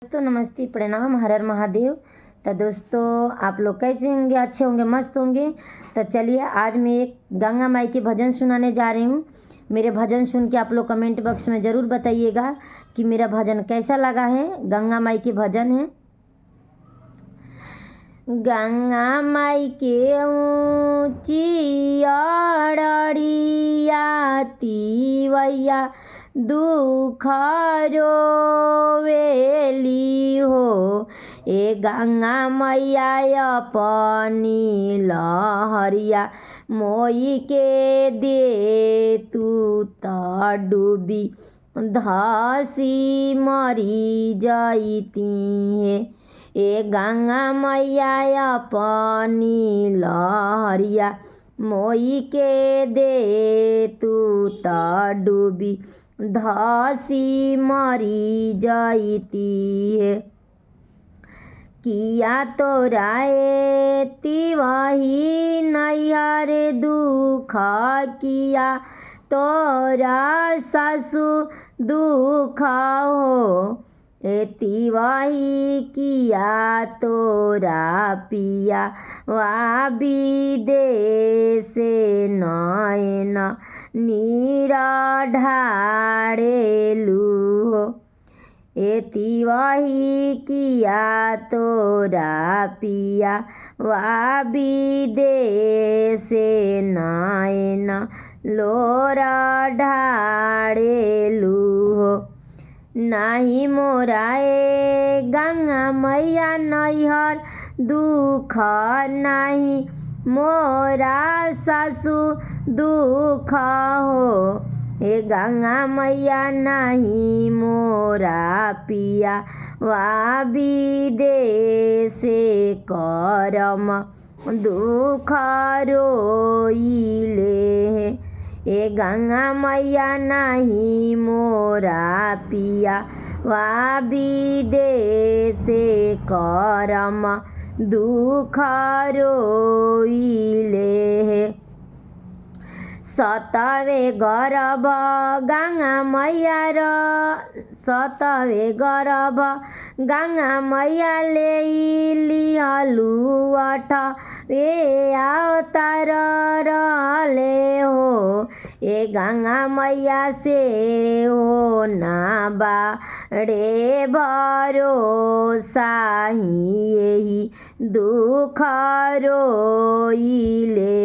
दोस्तों नमस्ते प्रणाम हर हर महादेव। तो दोस्तों आप लोग कैसे होंगे? अच्छे होंगे, मस्त होंगे। तो चलिए आज मैं एक गंगा माई के भजन सुनाने जा रही हूँ। मेरे भजन सुन के आप लोग कमेंट बॉक्स में ज़रूर बताइएगा कि मेरा भजन कैसा लगा है। गंगा माई के भजन है। गंगा माई के ऊँची अड़िया तिवैया दुख रोवेली हो। ए गंगा मैया अपनी लहरिया मोई के दे तू त डूबी धसी मरी जईती है। ए गंगा मैया अपनी लहरिया मोई के दे तू त डूबी धसी मरी जईती है। किया तोराए तिवही नैहर दुख किया तोरा सासु दुख हो। ए तिवही किया तोरा पिया वा विदेश नयन नीर ढाड़ेलू हो। ए तिवही किया तोरा पिया वा विदेश नयन लोर ढाड़ेलू हो। नाही मोराए गंगा मैया नैहर दुख नाही मोरा सासु दुख हो। ए गंगा मैया नाही मोरा पिया वा विदेश करम दुख रोइले। ए गंगा मैया नाही मोरा पिया वा विदेश करम दुख रोइले। सतवे गर्भ गंगा मैया र सतवे गर्भ गंगा मैया ले लिहलु अठवे अवतार रहले हो। ए गंगा मैया से हो ना बाड़े भरोसा यही दुख रोइले।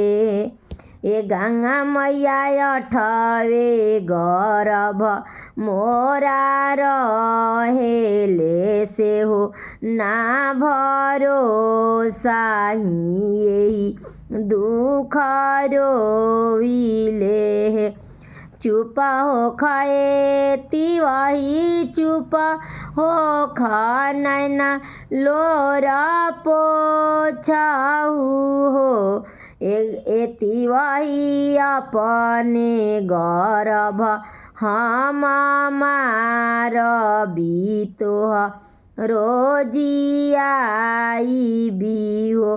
ए गंगा मैया अठवे गर्भ मोरा रहेले से हो ना भरोसा यही दुख रोइले। चुप हो खाए तिवही चुप हो खा नैना लोरा पोछाऊ हो। ए तिवही अपने गर्भ हम मार बीतोह रोजियाई भी हो।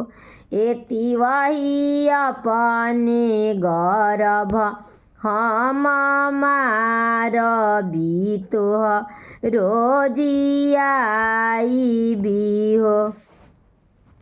ए तिवही अपने गर्भ हम मार बीतोह रोजियाई भी हो।